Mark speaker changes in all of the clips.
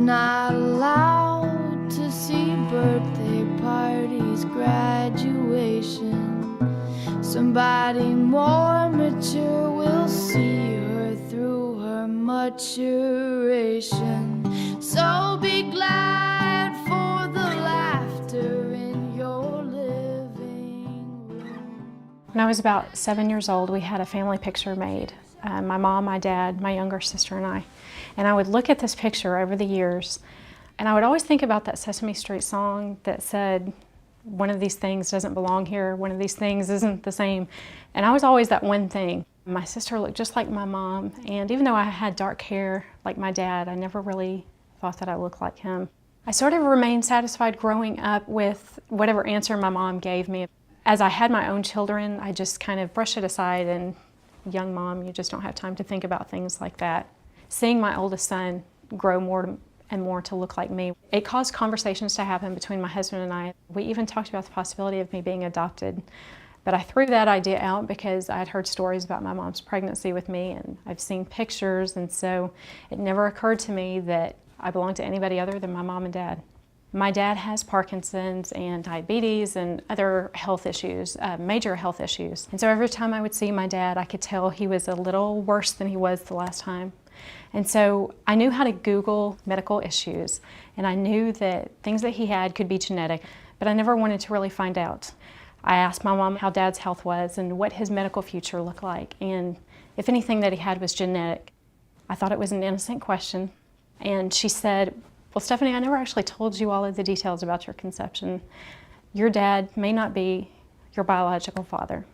Speaker 1: I'm not allowed to see birthday parties, graduation. Somebody more mature will see her through her maturation. So be glad for the laughter in your living room.
Speaker 2: When I was about 7 years old, we had a family picture made. My mom, my dad, my younger sister, and I. And I would look at this picture over the years, and I would always think about that Sesame Street song that said, one of these things doesn't belong here, one of these things isn't the same. And I was always that one thing. My sister looked just like my mom, and even though I had dark hair like my dad, I never really thought that I looked like him. I sort of remained satisfied growing up with whatever answer my mom gave me. As I had my own children, I just kind of brushed it aside, and young mom, you just don't have time to think about things like that. Seeing my oldest son grow more and more to look like me, it caused conversations to happen between my husband and I. We even talked about the possibility of me being adopted, but I threw that idea out because I had heard stories about my mom's pregnancy with me, and I've seen pictures, and so it never occurred to me that I belonged to anybody other than my mom and dad. My dad has Parkinson's and diabetes and other health issues, major health issues. And so every time I would see my dad, I could tell he was a little worse than he was the last time. And so I knew how to Google medical issues, and I knew that things that he had could be genetic, but I never wanted to really find out. I asked my mom how Dad's health was and what his medical future looked like, and if anything that he had was genetic. I thought it was an innocent question, and she said, well, Stephanie, I never actually told you all of the details about your conception. Your dad may not be your biological father.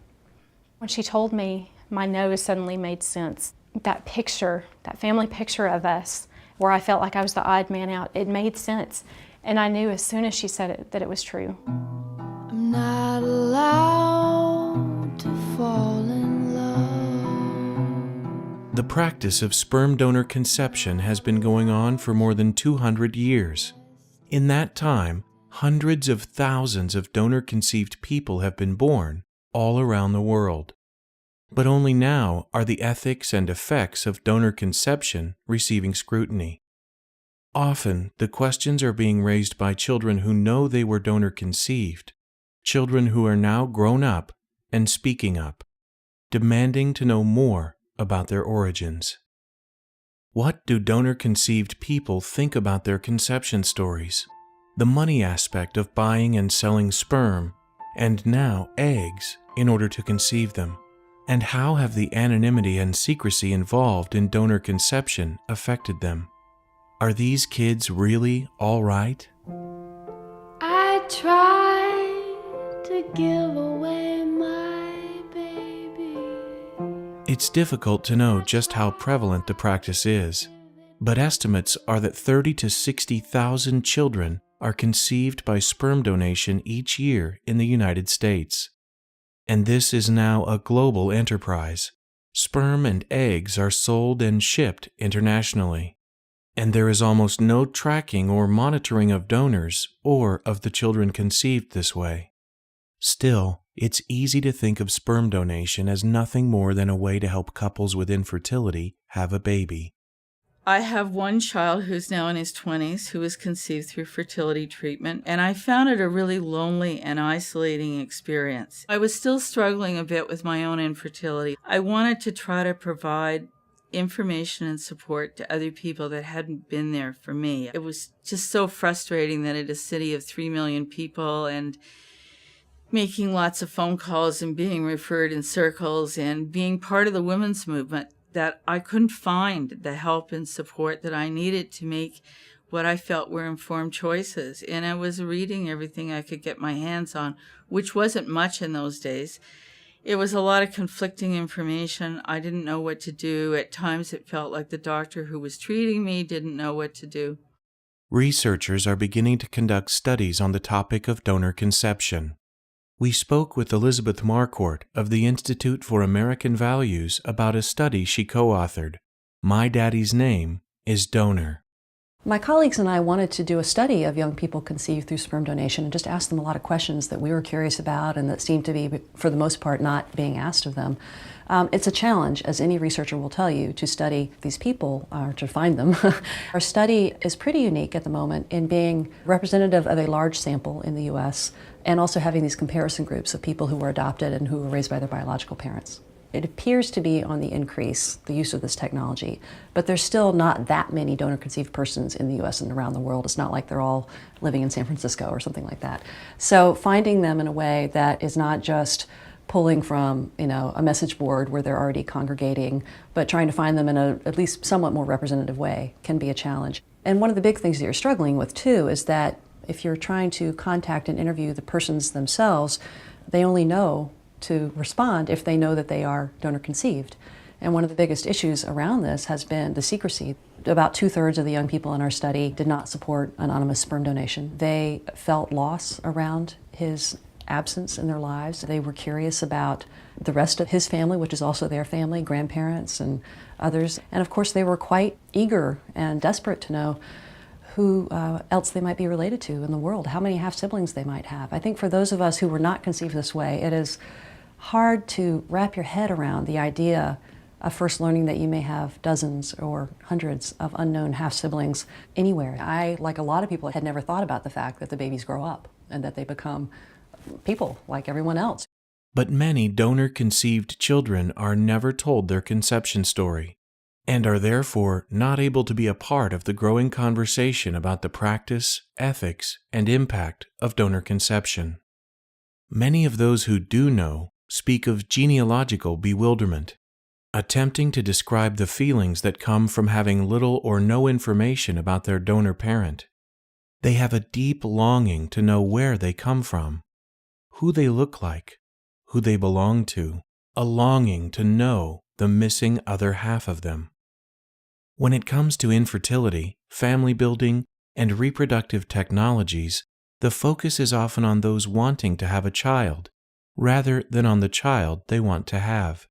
Speaker 2: When she told me, my nose suddenly made sense. That picture, that family picture of us, where I felt like I was the odd man out, it made sense. And I knew as soon as she said it that it was true.
Speaker 1: I'm not allowed to fall in love.
Speaker 3: The practice of sperm donor conception has been going on for more than 200 years. In that time, hundreds of thousands of donor-conceived people have been born all around the world. But only now are the ethics and effects of donor conception receiving scrutiny. Often, the questions are being raised by children who know they were donor conceived, children who are now grown up and speaking up, demanding to know more about their origins. What do donor conceived people think about their conception stories, the money aspect of buying and selling sperm, and now eggs, in order to conceive them? And how have the anonymity and secrecy involved in donor conception affected them? Are these kids really all right?
Speaker 1: I tried to give away my baby.
Speaker 3: It's difficult to know just how prevalent the practice is, but estimates are that 30,000 to 60,000 children are conceived by sperm donation each year in the United States. And this is now a global enterprise. Sperm and eggs are sold and shipped internationally. And there is almost no tracking or monitoring of donors or of the children conceived this way. Still, it's easy to think of sperm donation as nothing more than a way to help couples with infertility have a baby.
Speaker 4: I have one child who's now in his 20s who was conceived through fertility treatment, and I found it a really lonely and isolating experience. I was still struggling a bit with my own infertility. I wanted to try to provide information and support to other people that hadn't been there for me. It was just so frustrating that in a city of 3 million people and making lots of phone calls and being referred in circles and being part of the women's movement, that I couldn't find the help and support that I needed to make what I felt were informed choices. And I was reading everything I could get my hands on, which wasn't much in those days. It was a lot of conflicting information. I didn't know what to do. At times it felt like the doctor who was treating me didn't know what to do.
Speaker 3: Researchers are beginning to conduct studies on the topic of donor conception. We spoke with Elizabeth Marquardt of the Institute for American Values about a study she co-authored, My Daddy's Name is Donor.
Speaker 5: My colleagues and I wanted to do a study of young people conceived through sperm donation and just ask them a lot of questions that we were curious about and that seemed to be, for the most part, not being asked of them. It's a challenge, as any researcher will tell you, to study these people or to find them. Our study is pretty unique at the moment in being representative of a large sample in the U.S. and also having these comparison groups of people who were adopted and who were raised by their biological parents. It appears to be on the increase, the use of this technology, but there's still not that many donor-conceived persons in the U.S. and around the world. It's not like they're all living in San Francisco or something like that. So finding them in a way that is not just pulling from, a message board where they're already congregating, but trying to find them in a at least somewhat more representative way can be a challenge. And one of the big things that you're struggling with, too, is that if you're trying to contact and interview the persons themselves, they only know to respond if they know that they are donor conceived. And one of the biggest issues around this has been the secrecy. About 2/3 of the young people in our study did not support anonymous sperm donation. They felt loss around his absence in their lives. They were curious about the rest of his family, which is also their family, grandparents and others. And of course, they were quite eager and desperate to know who else they might be related to in the world, how many half-siblings they might have. I think for those of us who were not conceived this way, it is hard to wrap your head around the idea of first learning that you may have dozens or hundreds of unknown half-siblings anywhere. I, like a lot of people, had never thought about the fact that the babies grow up and that they become people like everyone else.
Speaker 3: But many donor-conceived children are never told their conception story, and are therefore not able to be a part of the growing conversation about the practice, ethics, and impact of donor conception. Many of those who do know speak of genealogical bewilderment, attempting to describe the feelings that come from having little or no information about their donor parent. They have a deep longing to know where they come from, who they look like, who they belong to, a longing to know the missing other half of them. When it comes to infertility, family building, and reproductive technologies, the focus is often on those wanting to have a child, rather than on the child they want to have.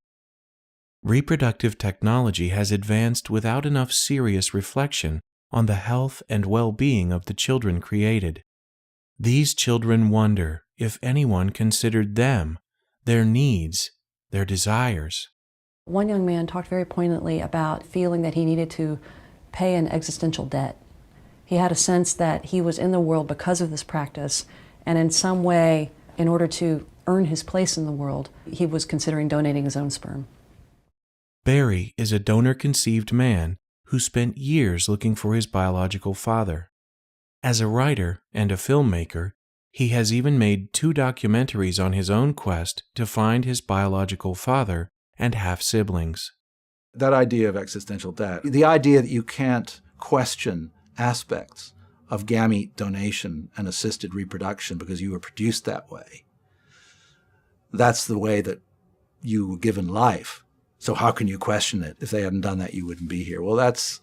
Speaker 3: Reproductive technology has advanced without enough serious reflection on the health and well-being of the children created. These children wonder if anyone considered them, their needs, their desires.
Speaker 5: One young man talked very poignantly about feeling that he needed to pay an existential debt. He had a sense that he was in the world because of this practice, and in some way, in order to earn his place in the world, he was considering donating his own sperm.
Speaker 3: Barry is a donor-conceived man who spent years looking for his biological father. As a writer and a filmmaker, he has even made 2 documentaries on his own quest to find his biological father and half-siblings.
Speaker 6: That idea of existential debt, the idea that you can't question aspects of gamete donation and assisted reproduction because you were produced that way. That's the way that you were given life. So how can you question it? If they hadn't done that, you wouldn't be here. Well, that's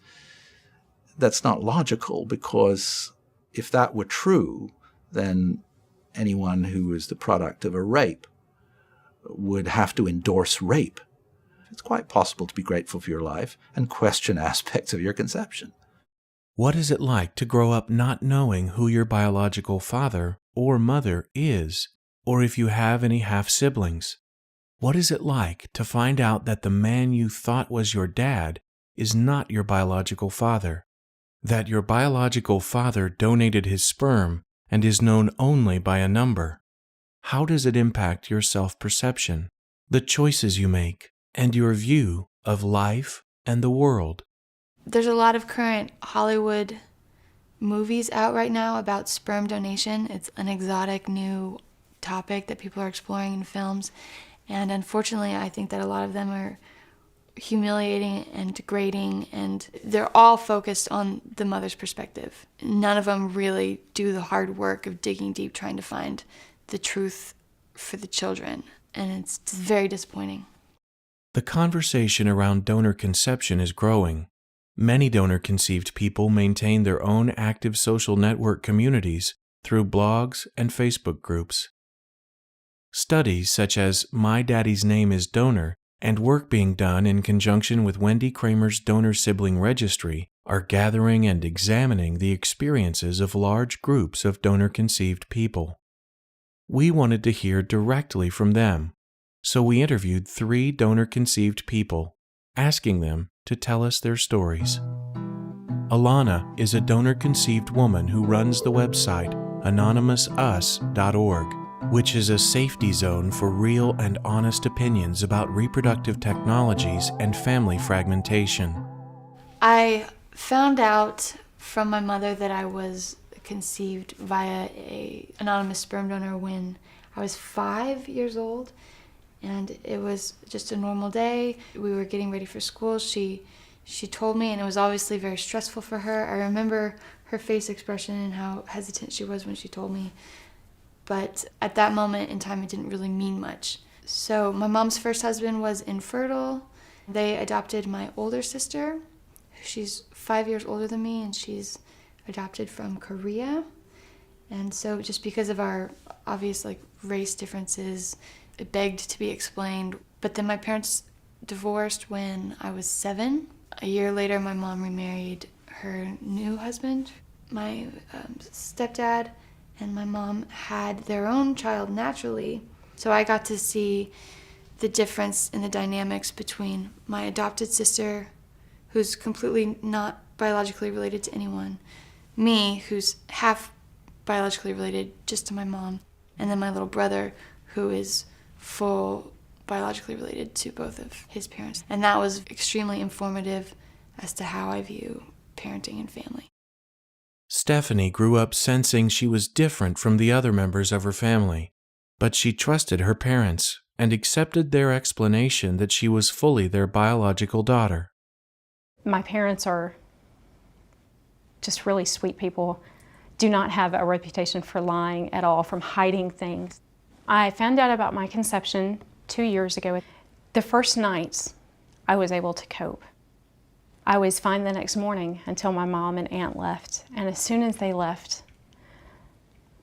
Speaker 6: not logical, because if that were true, then anyone who is the product of a rape would have to endorse rape. It's quite possible to be grateful for your life and question aspects of your conception.
Speaker 3: What is it like to grow up not knowing who your biological father or mother is, or if you have any half-siblings? What is it like to find out that the man you thought was your dad is not your biological father, that your biological father donated his sperm and is known only by a number? How does it impact your self-perception, the choices you make, and your view of life and the world?
Speaker 1: There's a lot of current Hollywood movies out right now about sperm donation. It's an exotic new topic that people are exploring in films. And unfortunately, I think that a lot of them are humiliating and degrading, and they're all focused on the mother's perspective. None of them really do the hard work of digging deep, trying to find the truth for the children. And it's very disappointing.
Speaker 3: The conversation around donor conception is growing. Many donor-conceived people maintain their own active social network communities through blogs and Facebook groups. Studies such as My Daddy's Name is Donor and work being done in conjunction with Wendy Kramer's Donor Sibling Registry are gathering and examining the experiences of large groups of donor-conceived people. We wanted to hear directly from them, so we interviewed 3 donor-conceived people, asking them to tell us their stories. Alana is a donor-conceived woman who runs the website anonymousus.org, which is a safety zone for real and honest opinions about reproductive technologies and family fragmentation.
Speaker 1: I found out from my mother that I was conceived via an anonymous sperm donor when I was 5 years old, and it was just a normal day. We were getting ready for school. She told me, and it was obviously very stressful for her. I remember her face expression and how hesitant she was when she told me. But at that moment in time, it didn't really mean much. So my mom's first husband was infertile. They adopted my older sister. She's 5 years older than me, and she's adopted from Korea. And so just because of our obvious race differences, it begged to be explained. But then my parents divorced when I was 7. A year later, my mom remarried her new husband. My stepdad and my mom had their own child naturally. So I got to see the difference in the dynamics between my adopted sister, who's completely not biologically related to anyone, me, who's half biologically related just to my mom, and then my little brother, who is full biologically related to both of his parents. And that was extremely informative as to how I view parenting and family.
Speaker 3: Stephanie grew up sensing she was different from the other members of her family, but she trusted her parents and accepted their explanation that she was fully their biological daughter.
Speaker 2: My parents are just really sweet people, do not have a reputation for lying at all, from hiding things. I found out about my conception 2 years ago. The first nights, I was able to cope. I was fine the next morning until my mom and aunt left. And as soon as they left,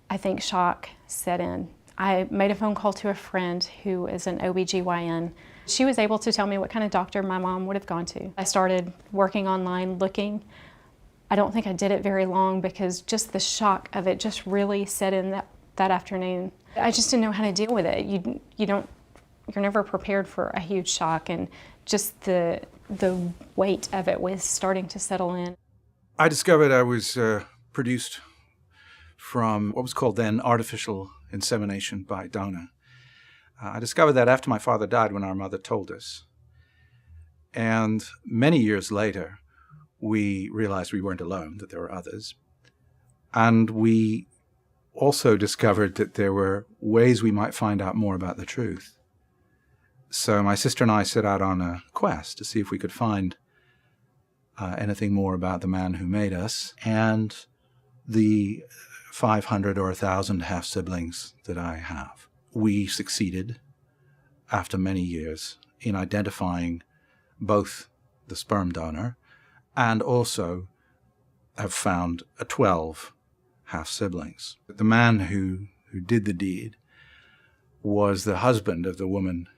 Speaker 2: I think shock set in. I made a phone call to a friend who is an OBGYN. She was able to tell me what kind of doctor my mom would have gone to. I started working online, looking. I don't think I did it very long because just the shock of it just really set in that afternoon. I just didn't know how to deal with it. You're never prepared for a huge shock, and just the weight of it was starting to settle in.
Speaker 6: I discovered I was produced from what was called then artificial insemination by donor. I discovered that after my father died, when our mother told us. And many years later, we realized we weren't alone, that there were others. And we also discovered that there were ways we might find out more about the truth. So my sister and I set out on a quest to see if we could find anything more about the man who made us and the 500 or 1,000 half-siblings that I have. We succeeded, after many years, in identifying both the sperm donor and also have found 12 half-siblings. The man who did the deed was the husband of the woman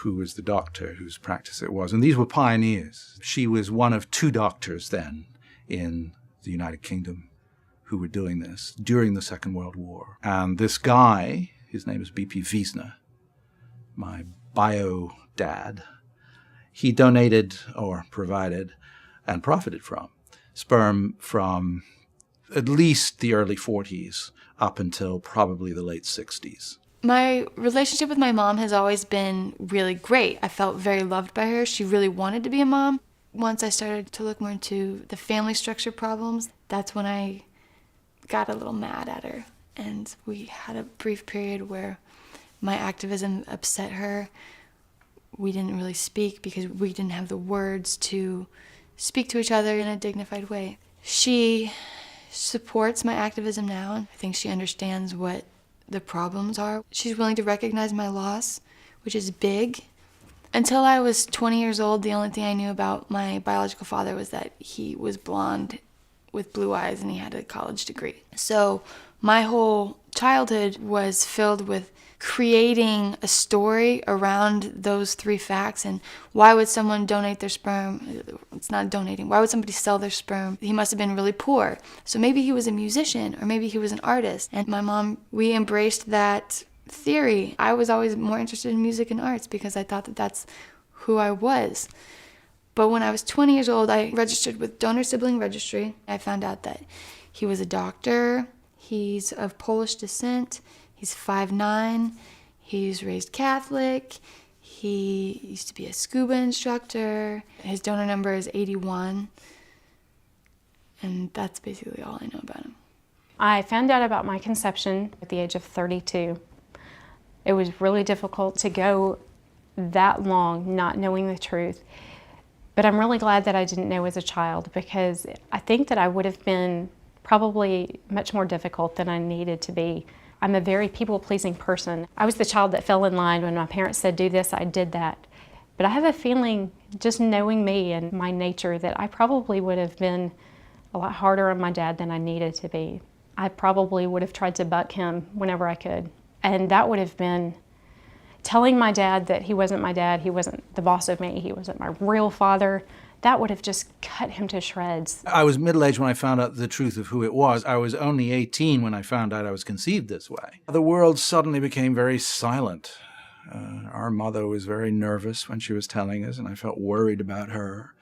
Speaker 6: who was the doctor whose practice it was. And these were pioneers. She was one of 2 doctors then in the United Kingdom who were doing this during the Second World War. And this guy, his name is B.P. Wiesner, my bio dad, he donated or provided and profited from sperm from at least the early 40s up until probably the late 60s.
Speaker 1: My relationship with my mom has always been really great. I felt very loved by her. She really wanted to be a mom. Once I started to look more into the family structure problems, that's when I got a little mad at her. And we had a brief period where my activism upset her. We didn't really speak because we didn't have the words to speak to each other in a dignified way. She supports my activism now. I think she understands what the problems are. She's willing to recognize my loss, which is big. Until I was 20 years old, the only thing I knew about my biological father was that he was blonde with blue eyes and he had a college degree. So my whole childhood was filled with creating a story around those three facts. And why would someone donate their sperm? It's not donating. Why would somebody sell their sperm? He must have been really poor. So maybe he was a musician, or maybe he was an artist. And my mom, we embraced that theory. I was always more interested in music and arts because I thought that that's who I was. But when I was 20 years old, I registered with Donor Sibling Registry. I found out that he was a doctor. He's of Polish descent. He's 5'9". He's raised Catholic. He used to be a scuba instructor. His donor number is 81. And that's basically all I know about him.
Speaker 2: I found out about my conception at the age of 32. It was really difficult to go that long not knowing the truth. But I'm really glad that I didn't know as a child, because I think that I would have been probably much more difficult than I needed to be. I'm a very people-pleasing person. I was the child that fell in line when my parents said, do this, I did that. But I have a feeling, just knowing me and my nature, that I probably would have been a lot harder on my dad than I needed to be. I probably would have tried to buck him whenever I could. And that would have been telling my dad that he wasn't my dad, he wasn't the boss of me, he wasn't my real father. That would have just cut him to shreds.
Speaker 6: I was middle-aged when I found out the truth of who it was. I was only 18 when I found out I was conceived this way. The world suddenly became very silent. Our mother was very nervous when she was telling us, and I felt worried about her.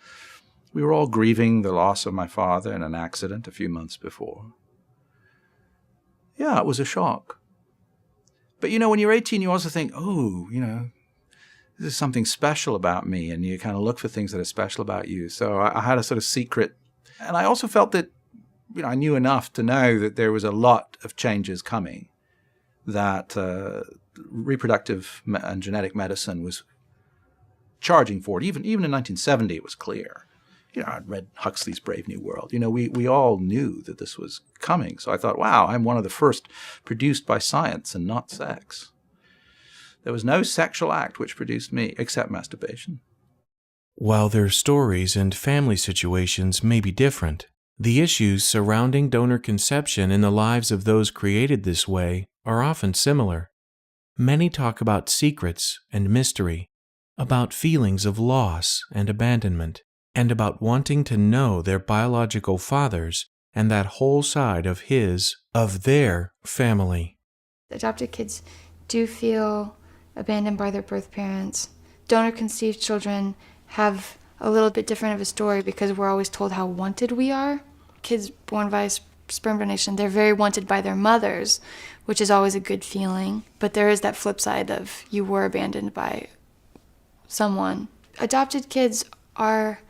Speaker 6: We were all grieving the loss of my father in an accident a few months before. Yeah, it was a shock. But, you know, when you're 18, you also think, oh, you know, this is something special about me, and you kind of look for things that are special about you. So I had a sort of secret. And I also felt that, you know, I knew enough to know that there was a lot of changes coming, that reproductive and genetic medicine was charging for it. Even in 1970, it was clear. You know, I'd read Huxley's Brave New World. You know, we all knew that this was coming. So I thought, wow, I'm one of the first produced by science and not sex. There was no sexual act which produced me, except masturbation.
Speaker 3: While their stories and family situations may be different, the issues surrounding donor conception in the lives of those created this way are often similar. Many talk about secrets and mystery, about feelings of loss and abandonment, and about wanting to know their biological fathers and that whole side of their family.
Speaker 1: Adopted kids do feel abandoned by their birth parents. Donor-conceived children have a little bit different of a story because we're always told how wanted we are. Kids born via sperm donation, they're very wanted by their mothers, which is always a good feeling. But there is that flip side of you were abandoned by someone. Adopted kids are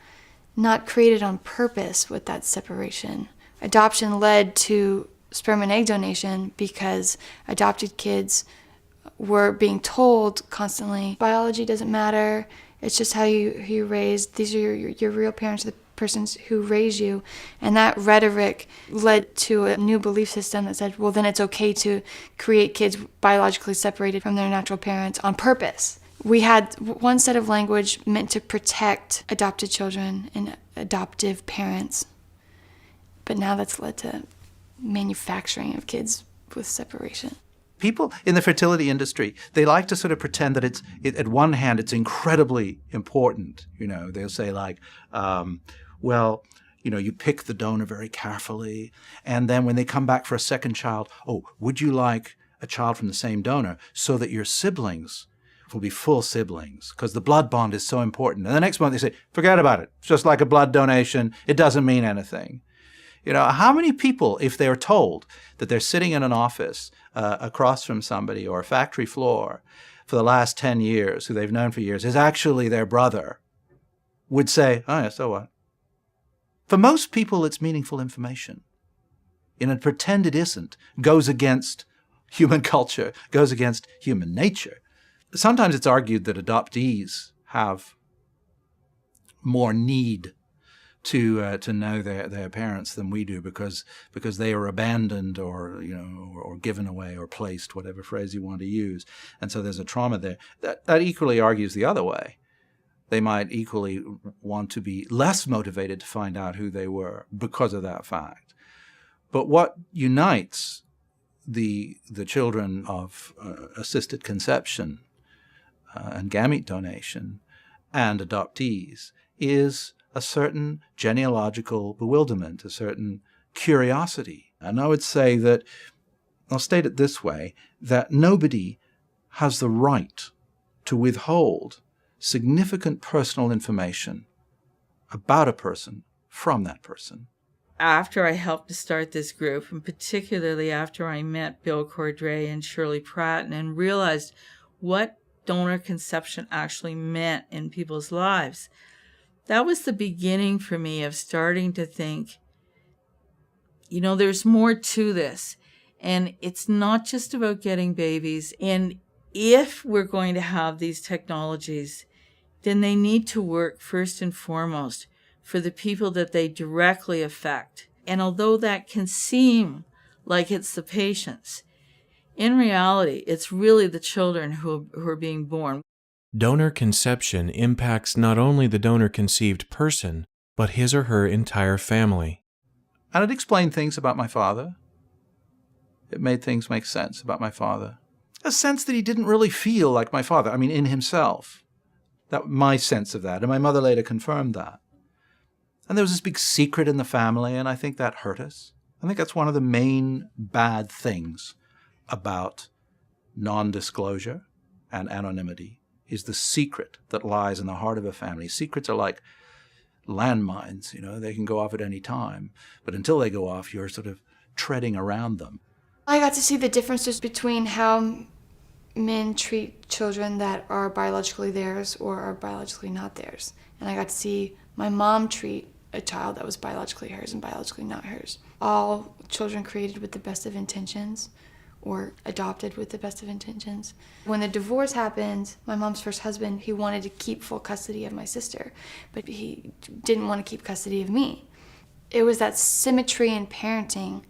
Speaker 1: not created on purpose with that separation. Adoption led to sperm and egg donation because adopted kids were being told constantly, biology doesn't matter, it's just how you raised, these are your real parents, the persons who raised you. And that rhetoric led to a new belief system that said, well, then it's okay to create kids biologically separated from their natural parents on purpose. We had one set of language meant to protect adopted children and adoptive parents, but now that's led to manufacturing of kids with separation.
Speaker 6: People in the fertility industry, they like to sort of pretend that at one hand, it's incredibly important. You know, they'll say like, well, you know, you pick the donor very carefully, and then when they come back for a second child, oh, would you like a child from the same donor so that your siblings will be full siblings, because the blood bond is so important. And the next month they say, forget about it. It's just like a blood donation. It doesn't mean anything. You know, how many people, if they're told that they're sitting in an office across from somebody or a factory floor for the last 10 years, who they've known for years, is actually their brother, would say, oh yeah, so what? For most people, it's meaningful information. And to pretend it isn't goes against human culture, goes against human nature. Sometimes it's argued that adoptees have more need to know their parents than we do because they are abandoned or, you know, or given away or placed, whatever phrase you want to use. And so there's a trauma there. That equally argues the other way. They might equally want to be less motivated to find out who they were because of that fact. But what unites the children of assisted conception and gamete donation and adoptees is a certain genealogical bewilderment, a certain curiosity. And I would say that, I'll state it this way, that nobody has the right to withhold significant personal information about a person from that person.
Speaker 4: After I helped to start this group, and particularly after I met Bill Cordray and Shirley Pratt and realized what donor conception actually meant in people's lives, that was the beginning for me of starting to think, there's more to this. And it's not just about getting babies. And if we're going to have these technologies, then they need to work first and foremost for the people that they directly affect. And although that can seem like it's the patients, in reality, it's really the children who are being born.
Speaker 3: Donor conception impacts not only the donor-conceived person, but his or her entire family.
Speaker 6: And it explained things about my father. It made things make sense about my father. A sense that he didn't really feel like my father, in himself. That my sense of that, and my mother later confirmed that. And there was this big secret in the family, and I think that hurt us. I think that's one of the main bad things about non-disclosure and anonymity, is the secret that lies in the heart of a family. Secrets are like landmines, they can go off at any time. But until they go off, you're sort of treading around them.
Speaker 1: I got to see the differences between how men treat children that are biologically theirs or are biologically not theirs. And I got to see my mom treat a child that was biologically hers and biologically not hers. All children created with the best of intentions or adopted with the best of intentions. When the divorce happened, my mom's first husband, he wanted to keep full custody of my sister, but he didn't want to keep custody of me. It was that symmetry in parenting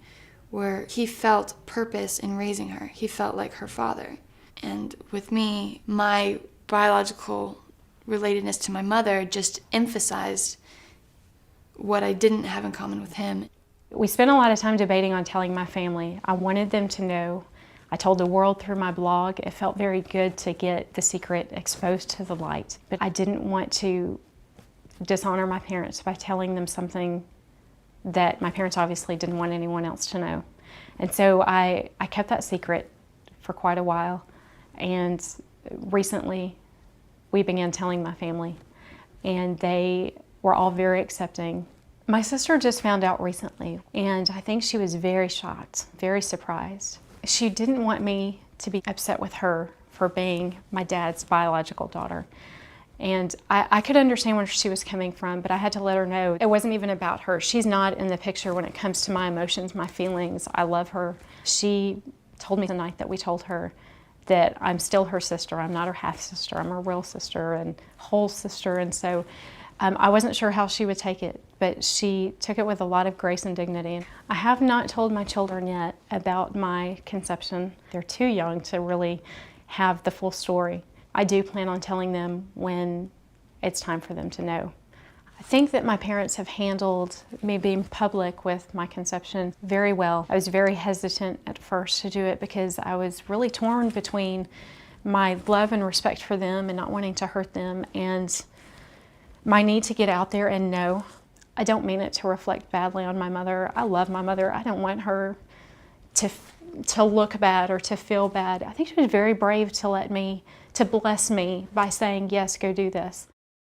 Speaker 1: where he felt purpose in raising her. He felt like her father. And with me, my biological relatedness to my mother just emphasized what I didn't have in common with him.
Speaker 2: We spent a lot of time debating on telling my family. I wanted them to know. I told the world through my blog. It felt very good to get the secret exposed to the light. But I didn't want to dishonor my parents by telling them something that my parents obviously didn't want anyone else to know. And so I kept that secret for quite a while. And recently, we began telling my family. And they were all very accepting. My sister just found out recently, and I think she was very shocked, very surprised. She didn't want me to be upset with her for being my dad's biological daughter. And I could understand where she was coming from, but I had to let her know it wasn't even about her. She's not in the picture when it comes to my emotions, my feelings. I love her. She told me the night that we told her that I'm still her sister. I'm not her half-sister. I'm her real sister and whole sister. And so I wasn't sure how she would take it, but she took it with a lot of grace and dignity. I have not told my children yet about my conception. They're too young to really have the full story. I do plan on telling them when it's time for them to know. I think that my parents have handled me being public with my conception very well. I was very hesitant at first to do it because I was really torn between my love and respect for them and not wanting to hurt them and my need to get out there and know. I don't mean it to reflect badly on my mother. I love my mother. I don't want her to look bad or to feel bad. I think she was very brave to bless me by saying, yes, go do this.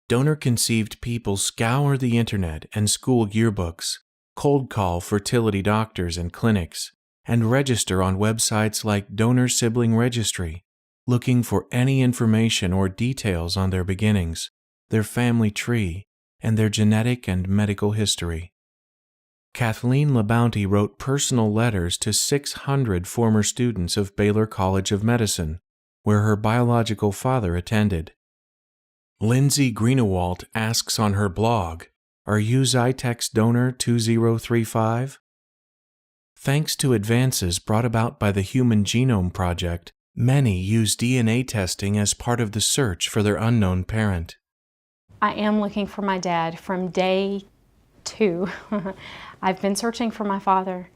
Speaker 3: Donor-conceived people scour the internet and school yearbooks, cold call fertility doctors and clinics, and register on websites like Donor Sibling Registry, looking for any information or details on their beginnings, their family tree, and their genetic and medical history. Kathleen LaBounty wrote personal letters to 600 former students of Baylor College of Medicine, where her biological father attended. Lindsay Greenewalt asks on her blog, "Are you Zytex donor 2035? Thanks to advances brought about by the Human Genome Project, many use DNA testing as part of the search for their unknown parent."
Speaker 2: I am looking for my dad from day 2. I've been searching for my father,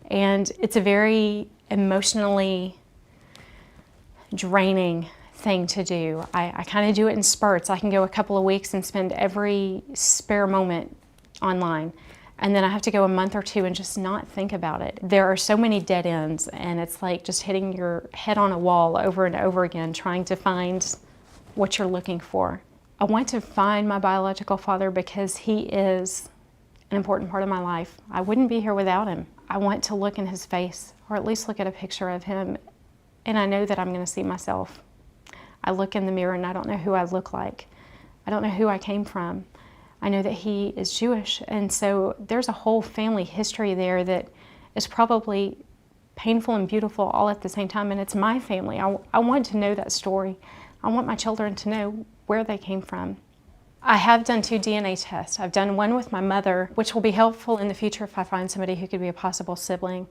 Speaker 2: And it's a very emotionally draining thing to do. I kind of do it in spurts. I can go a couple of weeks and spend every spare moment online. And then I have to go a month or two and just not think about it. There are so many dead ends, and it's like just hitting your head on a wall over and over again, trying to find what you're looking for. I want to find my biological father because he is an important part of my life. I wouldn't be here without him. I want to look in his face, or at least look at a picture of him, and I know that I'm going to see myself. I look in the mirror and I don't know who I look like. I don't know who I came from. I know that he is Jewish, and so there's a whole family history there that is probably painful and beautiful all at the same time, and it's my family. I want to know that story. I want my children to know where they came from. I have done 2 DNA tests. I've done one with my mother, which will be helpful in the future if I find somebody who could be a possible sibling.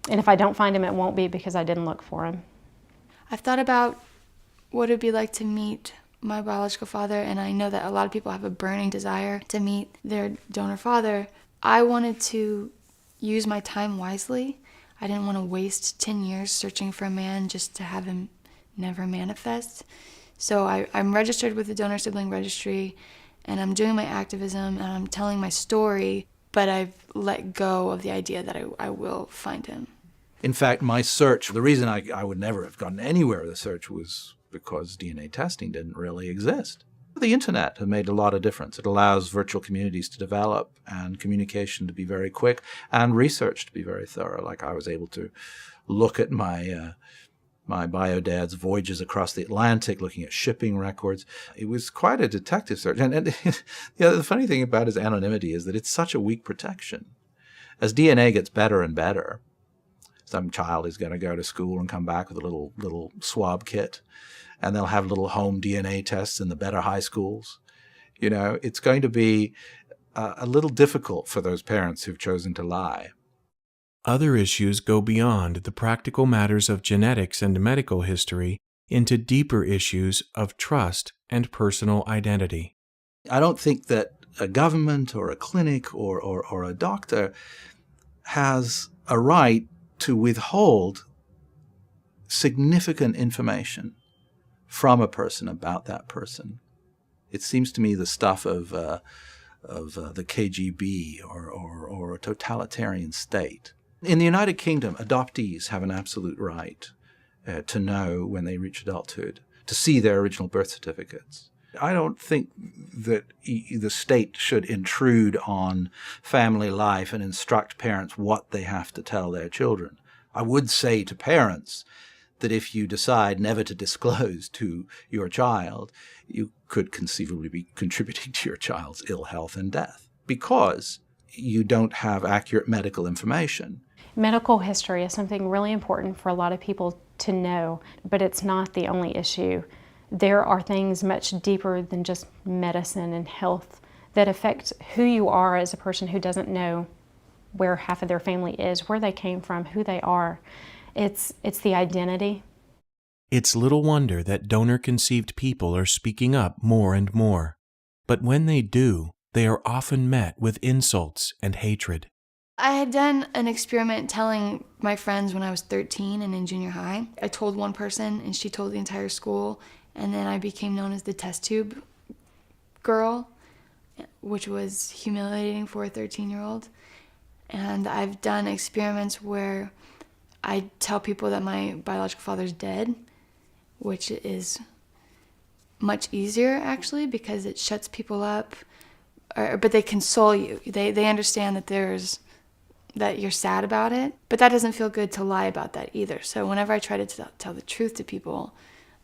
Speaker 2: And if I don't find him, it won't be because I didn't look for him.
Speaker 1: I've thought about what it'd be like to meet my biological father, and I know that a lot of people have a burning desire to meet their donor father. I wanted to use my time wisely. I didn't want to waste 10 years searching for a man just to have him never manifest. So I'm registered with the Donor Sibling Registry, and I'm doing my activism, and I'm telling my story, but I've let go of the idea that I will find him.
Speaker 6: In fact, my search, the reason I would never have gotten anywhere with the search was because DNA testing didn't really exist. The internet has made a lot of difference. It allows virtual communities to develop and communication to be very quick and research to be very thorough. Like I was able to look at my bio dad's voyages across the Atlantic, looking at shipping records. It was quite a detective search. And the funny thing about his anonymity is that it's such a weak protection. As DNA gets better and better, some child is going to go to school and come back with a little swab kit, and they'll have little home DNA tests in the better high schools. You know, it's going to be a little difficult for those parents who've chosen to lie.
Speaker 3: Other issues go beyond the practical matters of genetics and medical history into deeper issues of trust and personal identity.
Speaker 6: I don't think that a government or a clinic or a doctor has a right to withhold significant information from a person about that person. It seems to me the stuff of the KGB or a totalitarian state. In the United Kingdom, adoptees have an absolute right to know when they reach adulthood, to see their original birth certificates. I don't think that the state should intrude on family life and instruct parents what they have to tell their children. I would say to parents that if you decide never to disclose to your child, you could conceivably be contributing to your child's ill health and death because you don't have accurate medical information.
Speaker 2: Medical history is something really important for a lot of people to know, but it's not the only issue. There are things much deeper than just medicine and health that affect who you are as a person who doesn't know where half of their family is, where they came from, who they are. It's the identity.
Speaker 3: It's little wonder that donor-conceived people are speaking up more and more. But when they do, they are often met with insults and hatred.
Speaker 1: I had done an experiment telling my friends when I was 13 and in junior high. I told one person and she told the entire school, and then I became known as the test tube girl, which was humiliating for a 13-year-old. And I've done experiments where I tell people that my biological father's dead, which is much easier actually because it shuts people up, but they console you. They understand that you're sad about it, but that doesn't feel good to lie about that either. So whenever I try to tell the truth to people,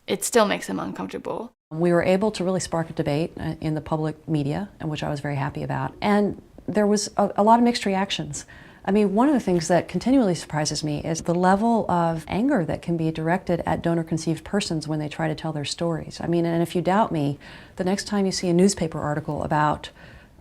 Speaker 1: it still makes them uncomfortable.
Speaker 5: We were able to really spark a debate in the public media, which I was very happy about. And there was a lot of mixed reactions. I mean, one of the things that continually surprises me is the level of anger that can be directed at donor-conceived persons when they try to tell their stories. I mean, and if you doubt me, the next time you see a newspaper article about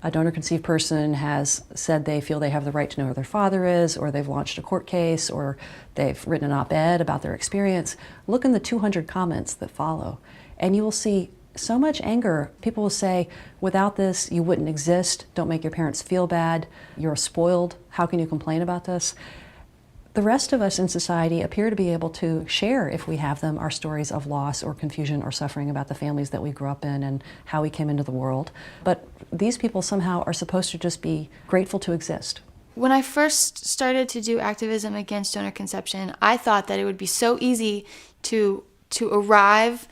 Speaker 5: a donor-conceived person has said they feel they have the right to know who their father is, or they've launched a court case, or they've written an op-ed about their experience, look in the 200 comments that follow, and you will see so much anger. People will say, without this, you wouldn't exist. Don't make your parents feel bad. You're spoiled. How can you complain about this? The rest of us in society appear to be able to share, if we have them, our stories of loss or confusion or suffering about the families that we grew up in and how we came into the world. But these people somehow are supposed to just be grateful to exist.
Speaker 1: When I first started to do activism against donor conception, I thought that it would be so easy to arrive,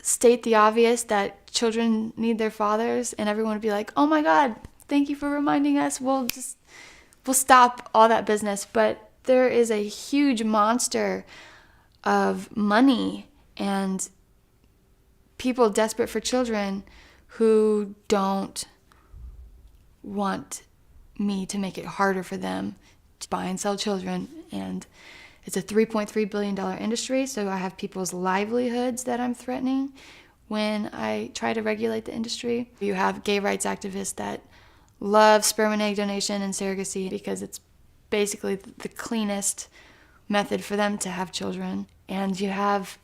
Speaker 1: state the obvious that children need their fathers, and everyone would be like, oh my God, thank you for reminding us. We'll stop all that business. But there is a huge monster of money and people desperate for children who don't want me to make it harder for them to buy and sell children. And it's a $3.3 billion industry, so I have people's livelihoods that I'm threatening when I try to regulate the industry. You have gay rights activists that love sperm and egg donation and surrogacy because it's basically the cleanest method for them to have children. And you have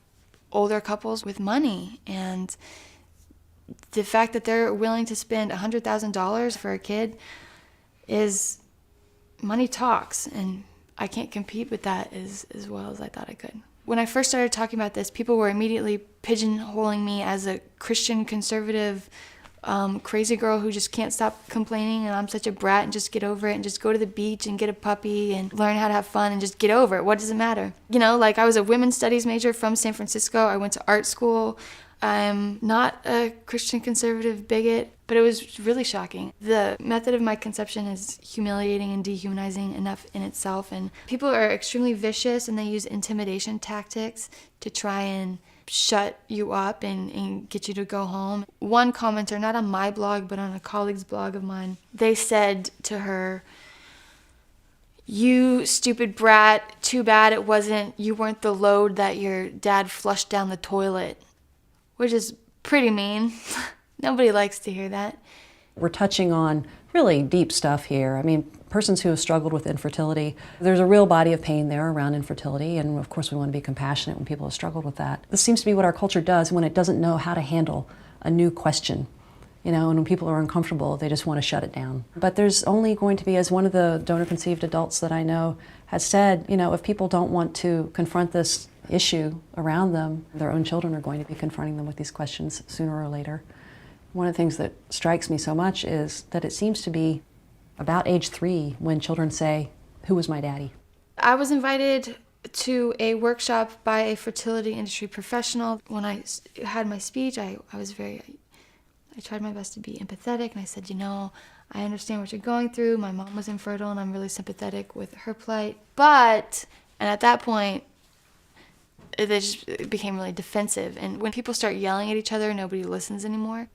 Speaker 1: older couples with money, and the fact that they're willing to spend $100,000 for a kid is money talks, and I can't compete with that as well as I thought I could. When I first started talking about this, people were immediately pigeonholing me as a Christian conservative crazy girl who just can't stop complaining, and I'm such a brat and just get over it and just go to the beach and get a puppy and learn how to have fun and just get over it. What does it matter? You know, like I was a women's studies major from San Francisco. I went to art school. I'm not a Christian conservative bigot, but it was really shocking. The method of my conception is humiliating and dehumanizing enough in itself, and people are extremely vicious and they use intimidation tactics to try and shut you up and get you to go home. One commenter, not on my blog, but on a colleague's blog of mine, they said to her, "You stupid brat, too bad you weren't the load that your dad flushed down the toilet," which is pretty mean. Nobody likes to hear that.
Speaker 5: We're touching on really deep stuff here. I mean, persons who have struggled with infertility, there's a real body of pain there around infertility, and of course we want to be compassionate when people have struggled with that. This seems to be what our culture does when it doesn't know how to handle a new question. You know, and when people are uncomfortable, they just want to shut it down. But there's only going to be, as one of the donor-conceived adults that I know has said, you know, if people don't want to confront this issue around them, their own children are going to be confronting them with these questions sooner or later. One of the things that strikes me so much is that it seems to be about age 3 when children say, "Who was my daddy?"
Speaker 1: I was invited to a workshop by a fertility industry professional. When I had my speech, I tried my best to be empathetic, and I said, you know, I understand what you're going through. My mom was infertile, and I'm really sympathetic with her plight. And at that point, it became really defensive. And when people start yelling at each other, nobody listens anymore.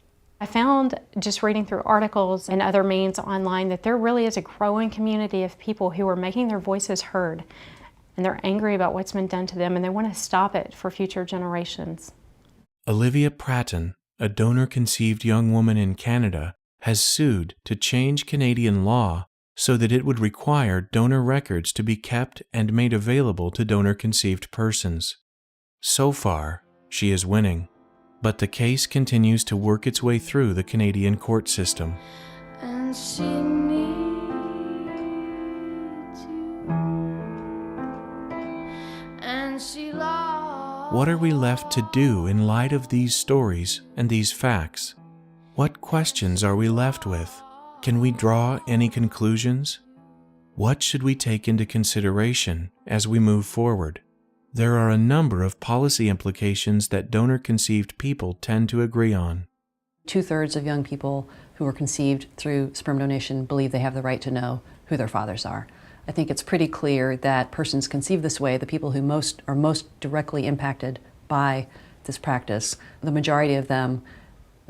Speaker 2: I found, just reading through articles and other means online, that there really is a growing community of people who are making their voices heard, and they're angry about what's been done to them, and they want to stop it for future generations.
Speaker 3: Olivia Pratton, a donor-conceived young woman in Canada, has sued to change Canadian law so that it would require donor records to be kept and made available to donor-conceived persons. So far, she is winning, but the case continues to work its way through the Canadian court system.
Speaker 1: And she needs you, and she lost.
Speaker 3: What are we left to do in light of these stories and these facts? What questions are we left with? Can we draw any conclusions? What should we take into consideration as we move forward? There are a number of policy implications that donor-conceived people tend to agree on.
Speaker 5: 2/3 of young people who are conceived through sperm donation believe they have the right to know who their fathers are. I think it's pretty clear that persons conceived this way, the people who are most directly impacted by this practice, the majority of them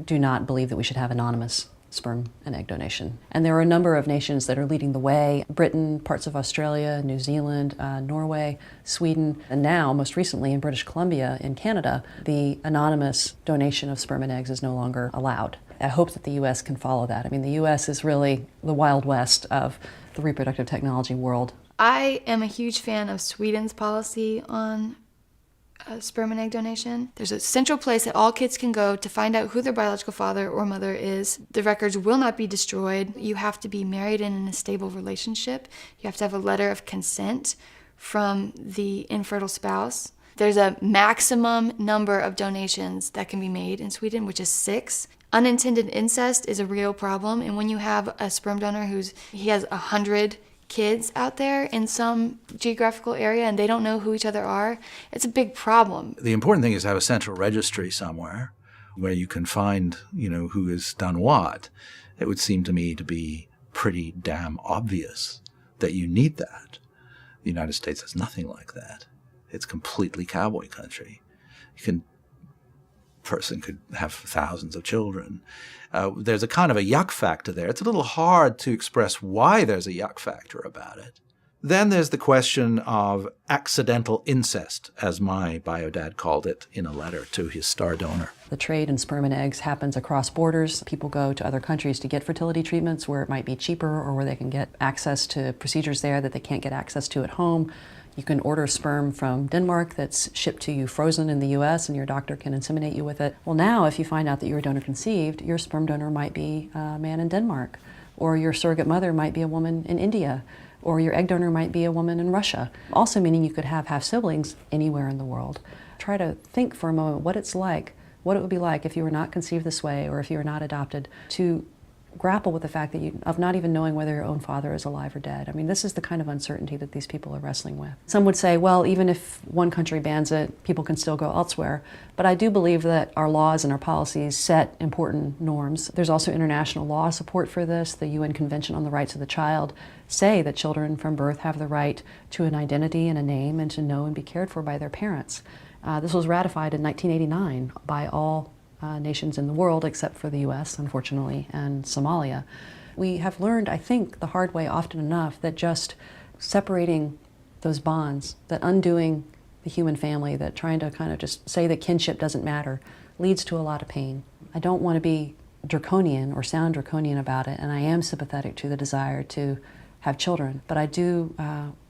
Speaker 5: do not believe that we should have anonymous sperm and egg donation. And there are a number of nations that are leading the way: Britain, parts of Australia, New Zealand, Norway, Sweden, and now, most recently in British Columbia in Canada, the anonymous donation of sperm and eggs is no longer allowed. I hope that the U.S. can follow that. I mean, the U.S. is really the Wild West of the reproductive technology world.
Speaker 1: I am a huge fan of Sweden's policy on sperm and egg donation. There's a central place that all kids can go to find out who their biological father or mother is. The records will not be destroyed. You have to be married and in a stable relationship. You have to have a letter of consent from the infertile spouse. There's a maximum number of donations that can be made in Sweden, which is 6. Unintended incest is a real problem, and when you have a sperm donor he has 100 kids out there in some geographical area and they don't know who each other are, it's a big problem.
Speaker 6: The important thing is to have a central registry somewhere where you can find, who has done what. It would seem to me to be pretty damn obvious that you need that. The United States has nothing like that. It's completely cowboy country. Person could have thousands of children. There's a kind of a yuck factor there. It's a little hard to express why there's a yuck factor about it. Then there's the question of accidental incest, as my bio-dad called it in a letter to his star donor.
Speaker 5: The trade in sperm and eggs happens across borders. People go to other countries to get fertility treatments where it might be cheaper or where they can get access to procedures there that they can't get access to at home. You can order sperm from Denmark that's shipped to you frozen in the US and your doctor can inseminate you with it. Well, now if you find out that you're donor conceived, your sperm donor might be a man in Denmark, or your surrogate mother might be a woman in India, or your egg donor might be a woman in Russia. Also meaning you could have half-siblings anywhere in the world. Try to think for a moment what it's like, what it would be like if you were not conceived this way or if you were not adopted, to grapple with the fact that of not even knowing whether your own father is alive or dead. I mean, this is the kind of uncertainty that these people are wrestling with. Some would say, well, even if one country bans it, people can still go elsewhere. But I do believe that our laws and our policies set important norms. There's also international law support for this. The UN Convention on the Rights of the Child say that children from birth have the right to an identity and a name and to know and be cared for by their parents. This was ratified in 1989 by all nations in the world, except for the US, unfortunately, and Somalia. We have learned, I think, the hard way often enough that just separating those bonds, that undoing the human family, that trying to kind of just say that kinship doesn't matter, leads to a lot of pain. I don't want to be draconian or sound draconian about it, and I am sympathetic to the desire to have children, but I do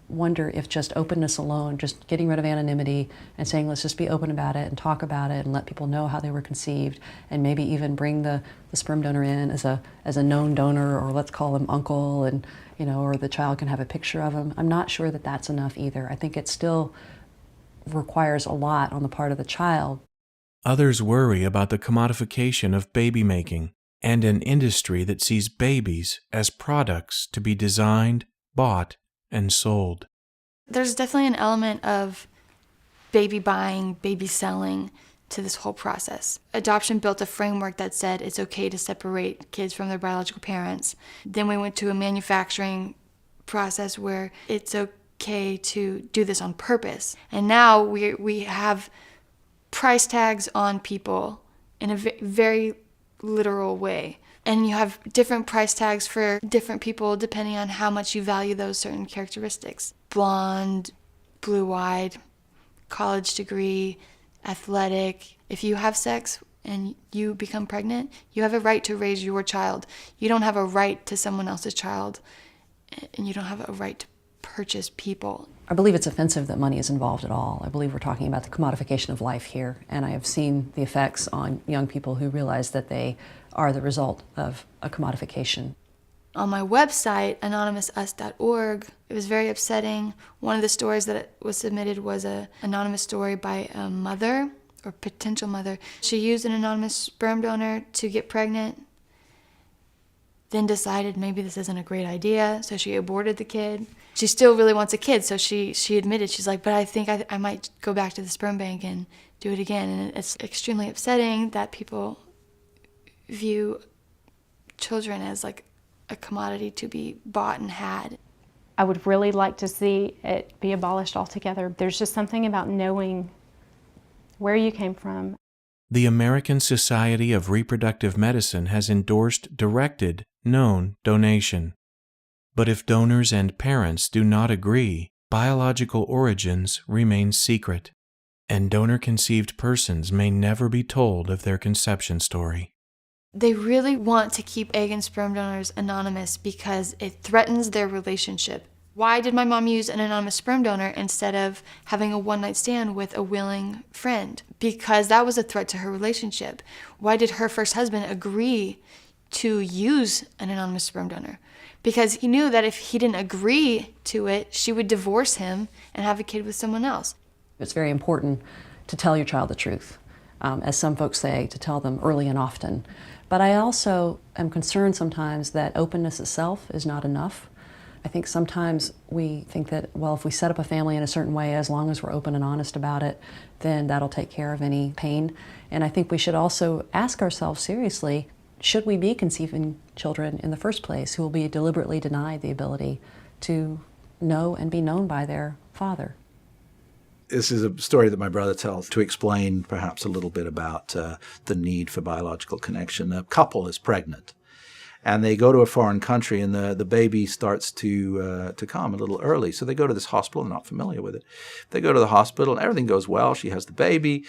Speaker 5: wonder if just openness alone, just getting rid of anonymity and saying let's just be open about it and talk about it and let people know how they were conceived and maybe even bring the sperm donor in as a known donor, or let's call him uncle, and or the child can have a picture of him. I'm not sure that that's enough either. I think it still requires a lot on the part of the child.
Speaker 3: Others worry about the commodification of baby making and an industry that sees babies as products to be designed, bought, and sold.
Speaker 1: There's definitely an element of baby buying, baby selling to this whole process. Adoption built a framework that said it's okay to separate kids from their biological parents. Then we went to a manufacturing process where it's okay to do this on purpose. And now we have price tags on people in a very literal way. And you have different price tags for different people depending on how much you value those certain characteristics. Blonde, blue-eyed, college degree, athletic. If you have sex and you become pregnant, you have a right to raise your child. You don't have a right to someone else's child, and you don't have a right to purchase people.
Speaker 5: I believe it's offensive that money is involved at all. I believe we're talking about the commodification of life here, and I have seen the effects on young people who realize that they are the result of a commodification.
Speaker 1: On my website, anonymousus.org, it was very upsetting. One of the stories that was submitted was an anonymous story by a mother, or potential mother. She used an anonymous sperm donor to get pregnant, then decided maybe this isn't a great idea, so she aborted the kid. She still really wants a kid, so she admitted, she's like, but I think I might go back to the sperm bank and do it again. And it's extremely upsetting that people view children as like a commodity to be bought and had.
Speaker 2: I would really like to see it be abolished altogether. There's just something about knowing where you came from.
Speaker 3: The American Society of Reproductive Medicine has endorsed directed, known donation. But if donors and parents do not agree, biological origins remain secret, and donor-conceived persons may never be told of their conception story.
Speaker 1: They really want to keep egg and sperm donors anonymous because it threatens their relationship. Why did my mom use an anonymous sperm donor instead of having a one-night stand with a willing friend? Because that was a threat to her relationship. Why did her first husband agree to use an anonymous sperm donor? Because he knew that if he didn't agree to it, she would divorce him and have a kid with someone else.
Speaker 5: It's very important to tell your child the truth. As some folks say, to tell them early and often. But I also am concerned sometimes that openness itself is not enough. I think sometimes we think that, well, if we set up a family in a certain way, as long as we're open and honest about it, then that'll take care of any pain. And I think we should also ask ourselves seriously, should we be conceiving children in the first place who will be deliberately denied the ability to know and be known by their father?
Speaker 6: This is a story that my brother tells to explain perhaps a little bit about the need for biological connection. A couple is pregnant, and they go to a foreign country, and the baby starts to come a little early. So they go to this hospital. They're not familiar with it. They go to the hospital, and everything goes well. She has the baby.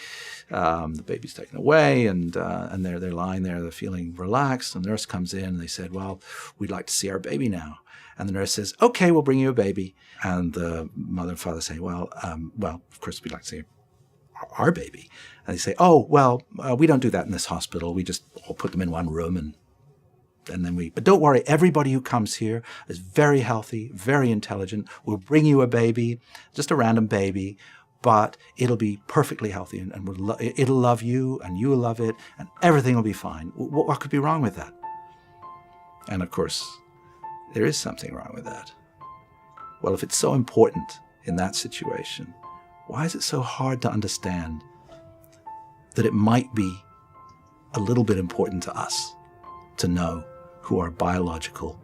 Speaker 6: The baby's taken away, and they're lying there. They're feeling relaxed. And the nurse comes in, and they said, "Well, we'd like to see our baby now." And the nurse says, "Okay, we'll bring you a baby." And the mother and father say, well, of course, we'd like to see our baby. And they say, "Oh, well, we don't do that in this hospital. We just all put them in one room and then but don't worry, everybody who comes here is very healthy, very intelligent. We'll bring you a baby, just a random baby, but it'll be perfectly healthy and it'll love you and you'll love it and everything will be fine." What could be wrong with that? And of course, there is something wrong with that. Well, if it's so important in that situation, why is it so hard to understand that it might be a little bit important to us to know who our biological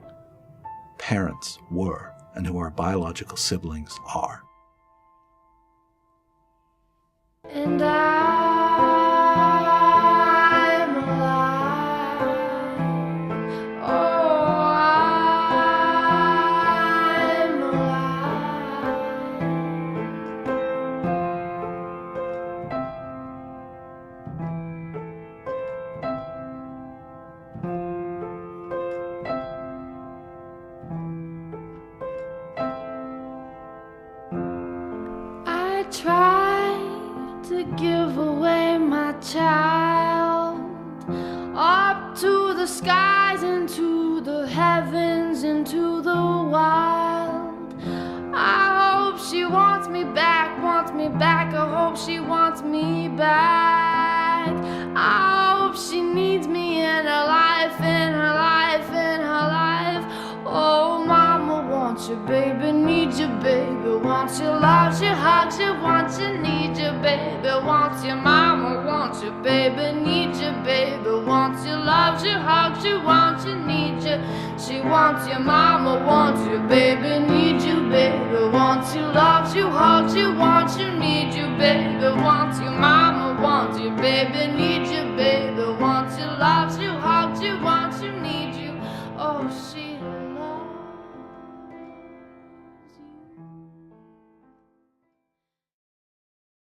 Speaker 6: parents were and who our biological siblings are?
Speaker 7: And I'm alive. Oh, I'm alive. I tried to give away my child up to the skies, into the heavens, into the wild. I hope she wants me back, wants me back. I hope she wants me back. I hope she needs me in her life, in her life, in her life. Oh, mama wants you, baby, need you, baby. Wants you, loves you, hugs you, wants you, need you, baby. Wants you, mama wants you, baby, need you, baby. Wants you, loves you, hugs you, wants you, need you. She wants you, mama wants you, baby, need you,